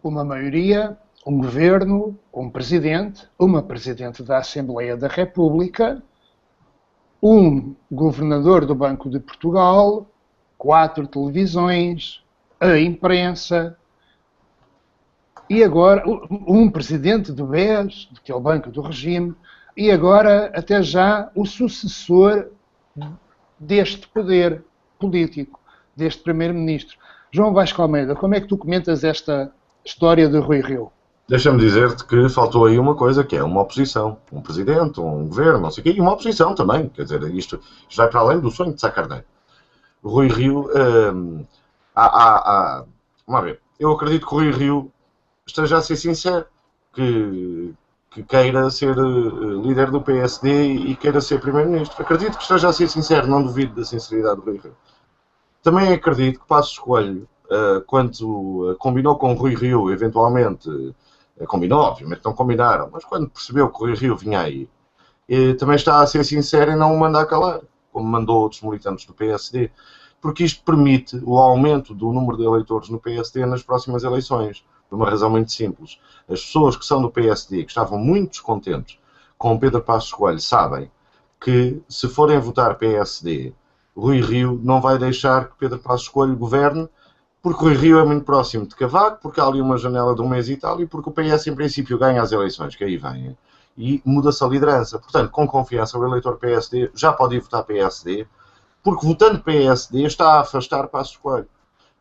uma maioria, um governo, um presidente, uma presidente da Assembleia da República, um governador do Banco de Portugal, 4 televisões, a imprensa, e agora um presidente do BES, que é o Banco do Regime, e agora até já o sucessor deste poder político, deste primeiro-ministro. João Vasco Almeida, como é que tu comentas esta história de Rui Rio? Deixa-me dizer-te que faltou aí uma coisa, que é uma oposição. Um presidente, um governo, não sei o quê, e uma oposição também. Quer dizer, isto vai para além do sonho de Sá Carneiro. Rui Rio... vamos ver. Eu acredito que o Rui Rio esteja a ser sincero, que queira ser líder do PSD e queira ser primeiro-ministro. Acredito que esteja a ser sincero, não duvido da sinceridade do Rui Rio. Também acredito que Passos Coelho, quando combinou com o Rui Rio, eventualmente, combinou, obviamente não combinaram, mas quando percebeu que o Rui Rio vinha aí, também está a ser sincero e não o mandar calar, como mandou outros militantes do PSD, porque isto permite o aumento do número de eleitores no PSD nas próximas eleições, por uma razão muito simples. As pessoas que são do PSD, que estavam muito descontentes com Pedro Passos Coelho, sabem que se forem votar PSD, Rui Rio não vai deixar que Pedro Passos Coelho governe, porque Rui Rio é muito próximo de Cavaco, porque há ali uma janela de um mês e tal, e porque o PS em princípio ganha as eleições, que aí vêm, e muda-se a liderança. Portanto, com confiança, o eleitor PSD já pode ir votar PSD, porque votando PSD está a afastar Passos Coelho.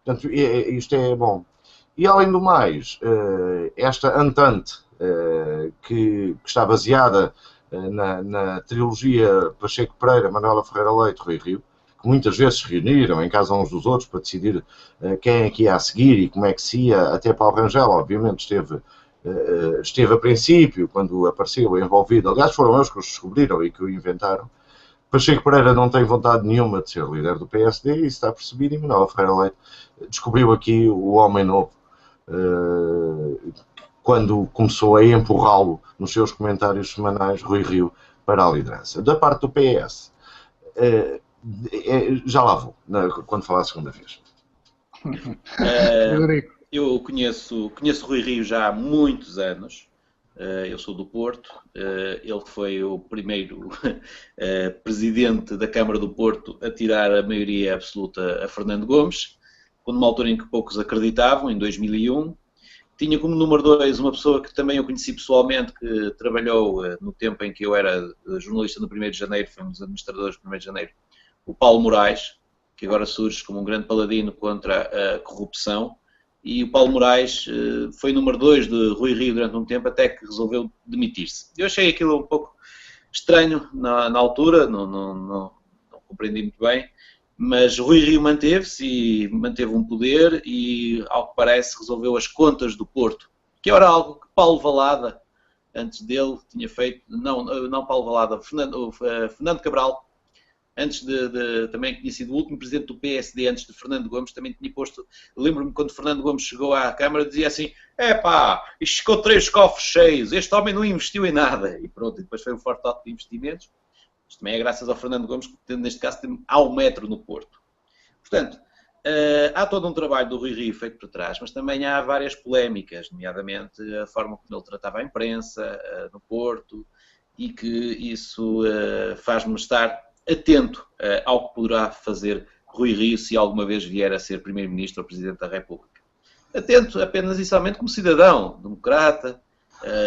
Portanto, isto é bom. E além do mais, esta entente que está baseada na trilogia Pacheco Pereira, Manuela Ferreira Leite, Rui Rio, que muitas vezes se reuniram em casa uns dos outros para decidir quem é que ia a seguir e como é que se ia, até Paulo Rangel, obviamente, esteve a princípio, quando apareceu envolvido, aliás foram eles que os descobriram e que o inventaram. Pacheco Pereira não tem vontade nenhuma de ser líder do PSD, e isso está percebido, e Manuela Ferreira Leite descobriu aqui o homem novo, quando começou a empurrá-lo nos seus comentários semanais, Rui Rio, para a liderança. Da parte do PS, já lá vou, quando falar a segunda vez. Eu conheço Rui Rio já há muitos anos. Eu sou do Porto. Ele foi o primeiro presidente da Câmara do Porto a tirar a maioria absoluta a Fernando Gomes, numa altura em que poucos acreditavam, em 2001. Tinha como número 2 uma pessoa que também eu conheci pessoalmente, que trabalhou no tempo em que eu era jornalista no 1º de Janeiro, foi um dos administradores do 1º de Janeiro, o Paulo Moraes, que agora surge como um grande paladino contra a corrupção. E o Paulo Moraes foi número 2 de Rui Rio durante um tempo, até que resolveu demitir-se. Eu achei aquilo um pouco estranho na altura, não compreendi muito bem, mas Rui Rio manteve-se e manteve um poder e, ao que parece, resolveu as contas do Porto, que era algo que Paulo Valada, antes dele, tinha feito, não Paulo Valada, Fernando Cabral, antes também tinha sido o último presidente do PSD, antes de Fernando Gomes, também tinha posto, lembro-me quando Fernando Gomes chegou à Câmara, dizia assim, isto ficou 3 cofres cheios, este homem não investiu em nada. E pronto, e depois foi um forte alto de investimentos. Isto também é graças ao Fernando Gomes, que neste caso há o metro no Porto. Portanto, há todo um trabalho do Rui Rio feito por trás, mas também há várias polémicas, nomeadamente a forma como ele tratava a imprensa no Porto, e que isso faz-me estar atento ao que poderá fazer Rui Rio se alguma vez vier a ser Primeiro-Ministro ou Presidente da República. Atento apenas e somente como cidadão, democrata,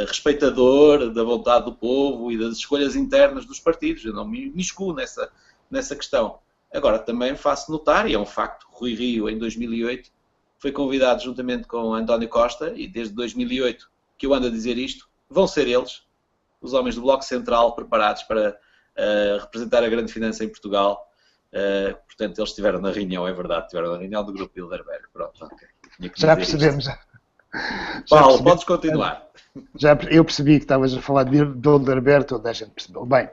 respeitador da vontade do povo e das escolhas internas dos partidos. Eu não me miscuo nessa questão. Agora, também faço notar, e é um facto, Rui Rio, em 2008, foi convidado juntamente com António Costa, e desde 2008 que eu ando a dizer isto, vão ser eles, os homens do Bloco Central, preparados para representar a grande finança em Portugal. Portanto, eles estiveram na reunião, é verdade, estiveram na reunião do Grupo Bilderberg. Pronto, ok. Já percebemos. Paulo, podes continuar. Eu percebi que estavas a falar de Bilderberg, toda a gente percebeu. Bem,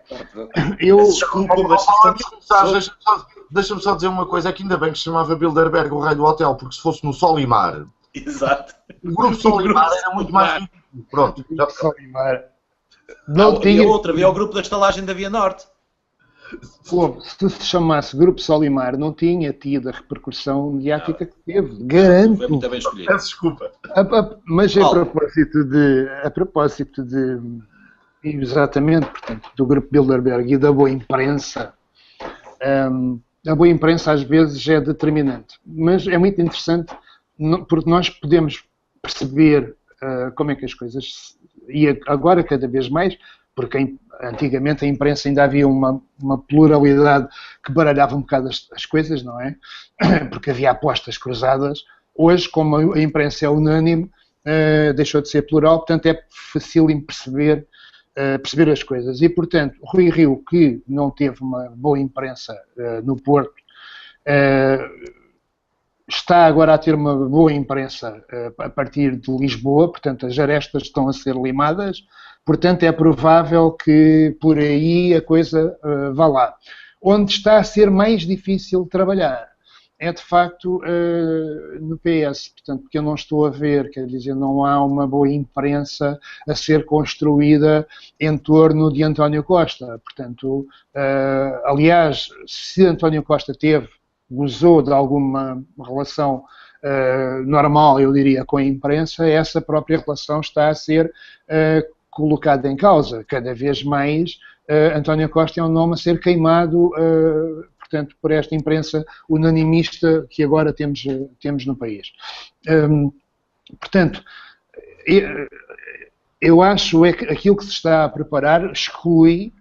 deixa-me só dizer uma coisa, que ainda bem que se chamava Bilderberg o rei do hotel, porque se fosse no Sol e Mar, exato, o Grupo Sol e Mar era muito mais ridículo. Pronto. Sol e Mar. Não tinha outra, havia o grupo da estalagem da Via Norte. Se chamasse Grupo Solimar, não tinha tido a repercussão mediática que teve. Garanto. Foi muito bem escolhido. Peço desculpa. Mas a propósito de exatamente, portanto, do Grupo Bilderberg e da boa imprensa, a boa imprensa às vezes é determinante. Mas é muito interessante porque nós podemos perceber como é que as coisas, e agora cada vez mais, porque antigamente a imprensa ainda havia uma pluralidade que baralhava um bocado as coisas, não é? Porque havia apostas cruzadas. Hoje, como a imprensa é unânime, deixou de ser plural, portanto é fácil em perceber as coisas. E, portanto, Rui Rio, que não teve uma boa imprensa no Porto, está agora a ter uma boa imprensa a partir de Lisboa, portanto as arestas estão a ser limadas, portanto é provável que por aí a coisa vá lá. Onde está a ser mais difícil trabalhar é de facto no PS, portanto, porque eu não estou a ver, quer dizer, não há uma boa imprensa a ser construída em torno de António Costa, portanto, aliás, se António Costa gozou de alguma relação normal, eu diria, com a imprensa, essa própria relação está a ser colocada em causa. Cada vez mais, António Costa é um nome a ser queimado, portanto, por esta imprensa unanimista que agora temos no país. Portanto, eu acho que aquilo que se está a preparar exclui,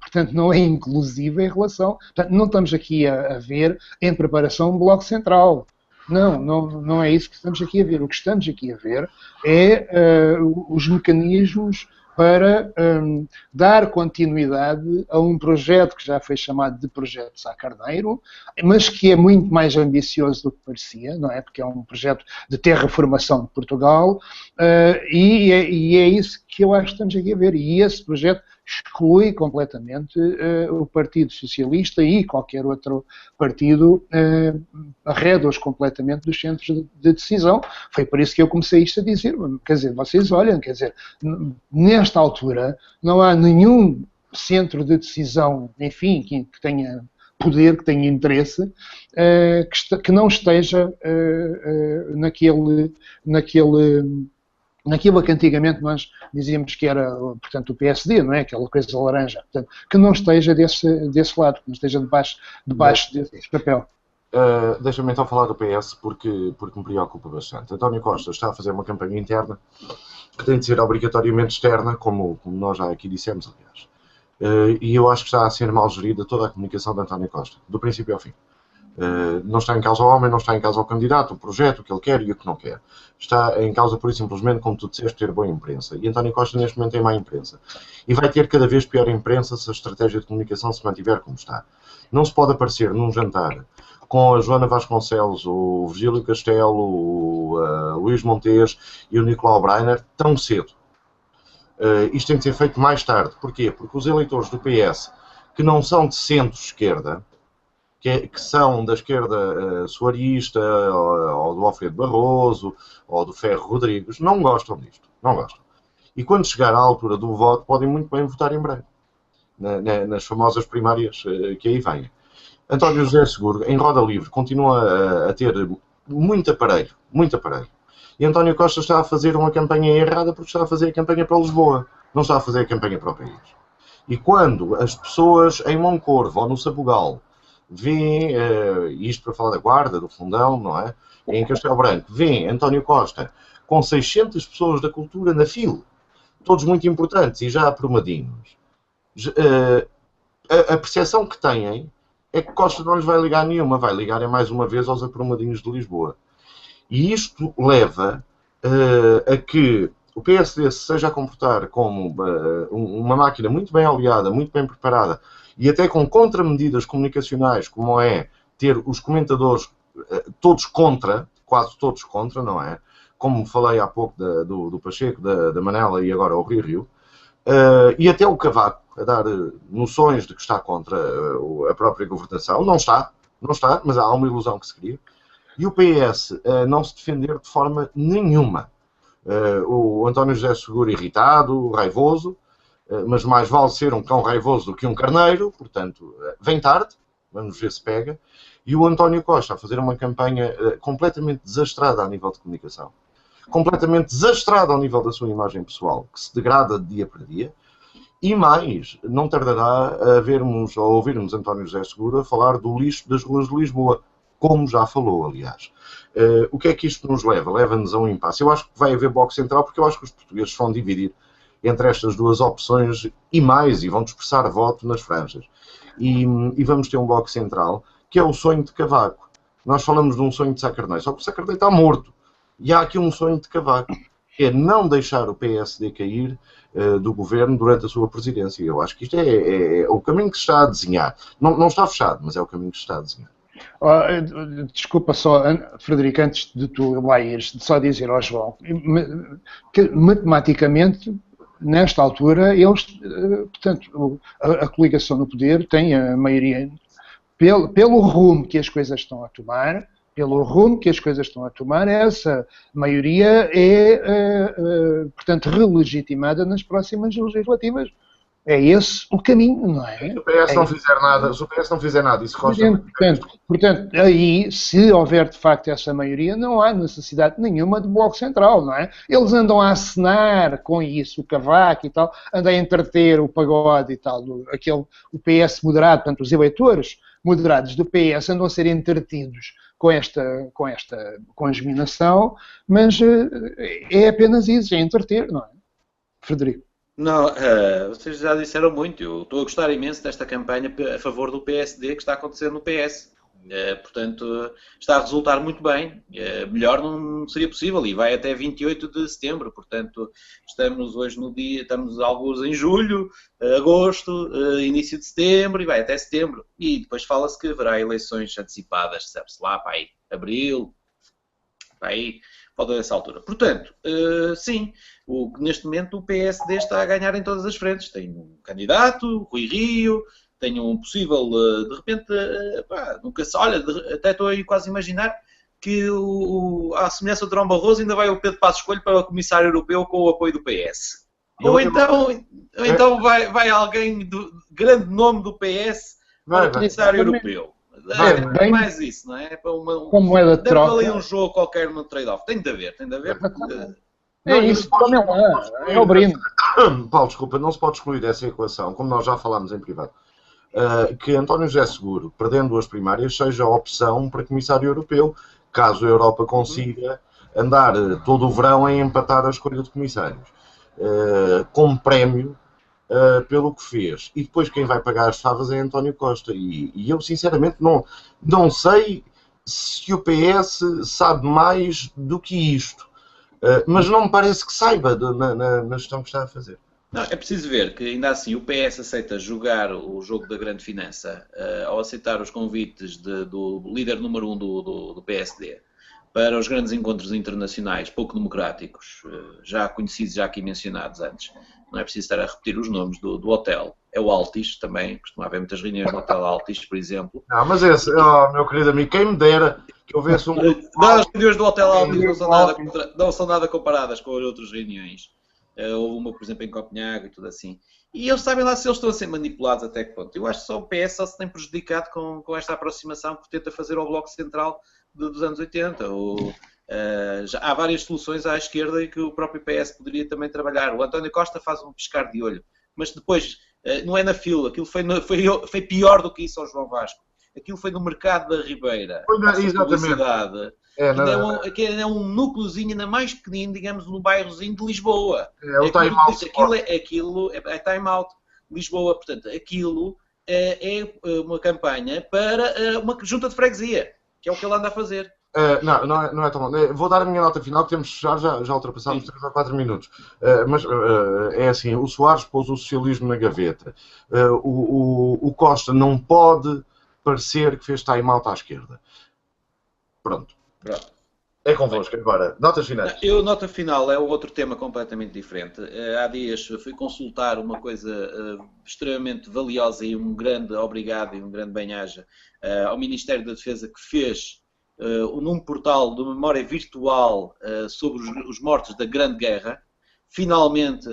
portanto, não é inclusivo em relação... Portanto, não estamos aqui a ver em preparação um bloco central. Não é isso que estamos aqui a ver. O que estamos aqui a ver é os mecanismos para dar continuidade a um projeto que já foi chamado de Projeto Sá Carneiro, mas que é muito mais ambicioso do que parecia, não é? Porque é um projeto de terraformação de Portugal, e é isso que eu acho que estamos aqui a ver. E esse projeto exclui completamente o Partido Socialista e qualquer outro partido, arreda-os completamente dos centros de decisão. Foi por isso que eu comecei isto a dizer. Quer dizer, vocês olham, quer dizer, nesta altura não há nenhum centro de decisão, enfim, que tenha poder, que tenha interesse, que não esteja naquilo que antigamente nós dizíamos que era, portanto, o PSD, não é? Aquela coisa laranja. Portanto, que não esteja desse lado, que não esteja debaixo desse papel. Deixa-me então falar do PS, porque me preocupa bastante. António Costa está a fazer uma campanha interna que tem de ser obrigatoriamente externa, como nós já aqui dissemos, aliás. E eu acho que está a ser mal gerida toda a comunicação de António Costa, do princípio ao fim. Não está em causa o homem, não está em causa o candidato, o projeto, o que ele quer e o que não quer. Está em causa, por simplesmente, como tu disseste, ter boa imprensa. E António Costa, neste momento, tem má imprensa. E vai ter cada vez pior imprensa se a estratégia de comunicação se mantiver como está. Não se pode aparecer num jantar com a Joana Vasconcelos, o Virgílio Castelo, o Luís Montes e o Nicolau Breiner tão cedo. Isto tem de ser feito mais tarde. Porquê? Porque os eleitores do PS, que não são de centro-esquerda, que são da esquerda soarista, ou do Alfredo Barroso, ou do Ferro Rodrigues, não gostam disto. Não gostam. E quando chegar à altura do voto, podem muito bem votar em branco. Nas famosas primárias que aí vêm. António José Seguro, em roda livre, continua a ter muito aparelho. E António Costa está a fazer uma campanha errada porque está a fazer a campanha para Lisboa. Não está a fazer a campanha para o país. E quando as pessoas em Moncorvo ou no Sabugal vêem, isto para falar da Guarda, do Fundão, não é? Em Castelo Branco, vêem António Costa com 600 pessoas da cultura na fila, todos muito importantes e já aprumadinhos. A percepção que têm é que Costa não lhes vai ligar nenhuma, vai ligar mais uma vez aos aprumadinhos de Lisboa. E isto leva a que o PSD se seja a comportar como uma máquina muito bem aliada, muito bem preparada, e até com contramedidas comunicacionais, como é ter os comentadores todos contra, quase todos contra, não é? Como falei há pouco do Pacheco, da Manela e agora o Rio, e até o Cavaco a dar noções de que está contra a própria governação. Não está, mas há uma ilusão que se cria. E o PS não se defender de forma nenhuma. O António José Seguro irritado, raivoso, mas mais vale ser um cão raivoso do que um carneiro, portanto, vem tarde, vamos ver se pega. E o António Costa a fazer uma campanha completamente desastrada a nível de comunicação, completamente desastrada ao nível da sua imagem pessoal, que se degrada de dia para dia. E mais, não tardará a vermos ou ouvirmos António José Seguro a falar do lixo das ruas de Lisboa, como já falou, aliás. O que é que isto nos leva? Leva-nos a um impasse. Eu acho que vai haver bloco central, porque eu acho que os portugueses vão dividir entre estas duas opções e mais, e vão dispersar voto nas franjas. E vamos ter um bloco central, que é o sonho de Cavaco. Nós falamos de um sonho de Sá Carneiro, só que o Sá Carneiro está morto. E há aqui um sonho de Cavaco, que é não deixar o PSD cair do governo durante a sua presidência. Eu acho que isto é o caminho que se está a desenhar. Não está fechado, mas é o caminho que se está a desenhar. Desculpa só, Frederico, antes de tu lá ires, de só dizer ao João, que matematicamente, nesta altura, eles, portanto, a coligação no poder tem a maioria, pelo rumo que as coisas estão a tomar, essa maioria é, portanto, relegitimada nas próximas legislativas. É esse o caminho, não é? Se o PS não fizer nada, se o PS não fizer nada, isso consta. Portanto, aí, se houver de facto essa maioria, não há necessidade nenhuma de bloco central, não é? Eles andam a acenar com isso, o Cavaco e tal, andam a entreter o pagode e tal, o PS moderado, portanto, os eleitores moderados do PS andam a ser entretidos com esta conjuminação, mas é apenas isso, é entreter, não é? Frederico. Não, vocês já disseram muito. Eu estou a gostar imenso desta campanha a favor do PSD que está acontecendo no PS. Portanto, está a resultar muito bem. Melhor não seria possível e vai até 28 de setembro. Portanto, estamos hoje no dia, estamos alguns em julho, agosto, início de setembro e vai até setembro. E depois fala-se que haverá eleições antecipadas, sabe-se lá, para aí, abril, para aí, falta dessa altura. Portanto, sim, neste momento o PSD está a ganhar em todas as frentes. Tem um candidato, Rui Rio, tem um possível, de repente, nunca se olha, até estou aí quase a imaginar que à semelhança do Durão Barroso ainda vai o Pedro Passos Coelho para o Comissário Europeu com o apoio do PS. Ou então vai alguém do grande nome do PS para o Comissário Europeu. É mais isso, não é? Como é da troca. Deve ali um jogo qualquer no trade-off. Tem de haver. É isso, também lá. É o brinde. Paulo, desculpa, não se pode excluir essa equação, como nós já falámos em privado. Que António José Seguro, perdendo as primárias, seja a opção para Comissário Europeu, caso a Europa consiga andar todo o verão a empatar a escolha de comissários. Como prémio pelo que fez. E depois quem vai pagar as favas é António Costa. E eu, sinceramente, não sei se o PS sabe mais do que isto. Mas não me parece que saiba na gestão que está a fazer. Não, é preciso ver que, ainda assim, o PS aceita jogar o jogo da grande finança ao aceitar os convites do líder número 1 do PSD para os grandes encontros internacionais pouco democráticos, já conhecidos, já aqui mencionados antes. Não é preciso estar a repetir os nomes do hotel. É o Altis também, costuma haver muitas reuniões no hotel Altis, por exemplo. Não, mas esse, meu querido amigo, quem me dera que houvesse um... Não, as reuniões do hotel Altis não são nada comparadas com as outras reuniões. Houve uma, por exemplo, em Copenhague e tudo assim. E eles sabem lá se eles estão a ser manipulados até que ponto. Eu acho que só o PS só se tem prejudicado com esta aproximação que tenta fazer ao Bloco Central dos anos 80. Já há várias soluções à esquerda e que o próprio PS poderia também trabalhar. O António Costa faz um piscar de olho, mas depois não é na fila. Aquilo foi pior do que isso ao João Vasco. Aquilo foi no Mercado da Ribeira. Exatamente. É um núcleozinho ainda mais pequenino, digamos, no bairrozinho de Lisboa. É o time out. Aquilo é time out Lisboa. Portanto, aquilo é uma campanha para uma junta de freguesia, que é o que ele anda a fazer. Não é tão bom. Vou dar a minha nota final, que temos que fechar, já ultrapassámos 3 ou 4 minutos. Mas é assim, o Soares pôs o socialismo na gaveta. O Costa não pode parecer que fez time out à esquerda. Pronto. É convosco agora. Notas finais. Nota final é outro tema completamente diferente. Há dias fui consultar uma coisa extremamente valiosa e um grande obrigado e um grande bem-aja ao Ministério da Defesa, que fez num portal de memória virtual sobre os mortos da Grande Guerra. finalmente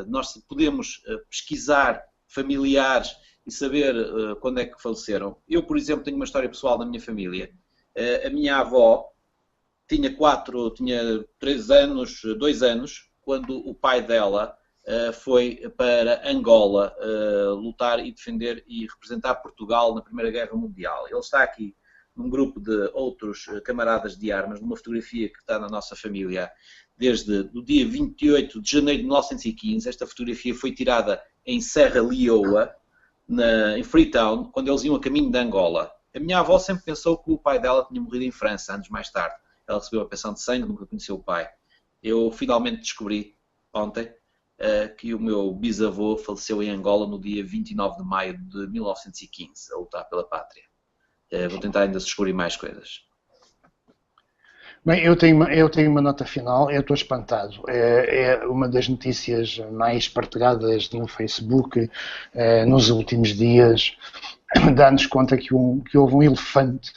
nós podemos pesquisar familiares e saber quando é que faleceram. Eu, por exemplo, tenho uma história pessoal na minha família. A minha avó tinha 2 anos, quando o pai dela foi para Angola lutar e defender e representar Portugal na Primeira Guerra Mundial. Ele está aqui num grupo de outros camaradas de armas, numa fotografia que está na nossa família desde o dia 28 de janeiro de 1915. Esta fotografia foi tirada em Serra Leoa, em Freetown, quando eles iam a caminho de Angola. A minha avó sempre pensou que o pai dela tinha morrido em França, anos mais tarde. Ela recebeu a pensão de sangue, nunca conheceu o pai. Eu finalmente descobri, ontem, que o meu bisavô faleceu em Angola no dia 29 de maio de 1915, a lutar pela pátria. Vou tentar ainda descobrir mais coisas. Bem, eu tenho uma nota final, eu estou espantado. É uma das notícias mais partilhadas no Facebook nos últimos dias. Dá-nos conta que houve um elefante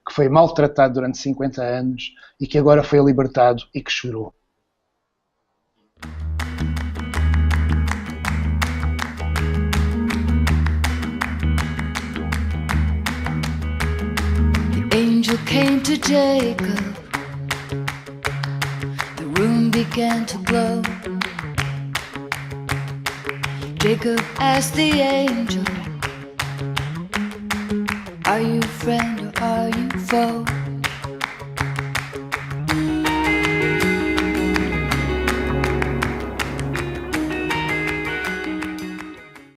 que foi maltratado durante 50 anos e que agora foi libertado e que chorou. The angel came to Jacob. The room began to glow. Jacob asked the angel, are you friend or are you foe?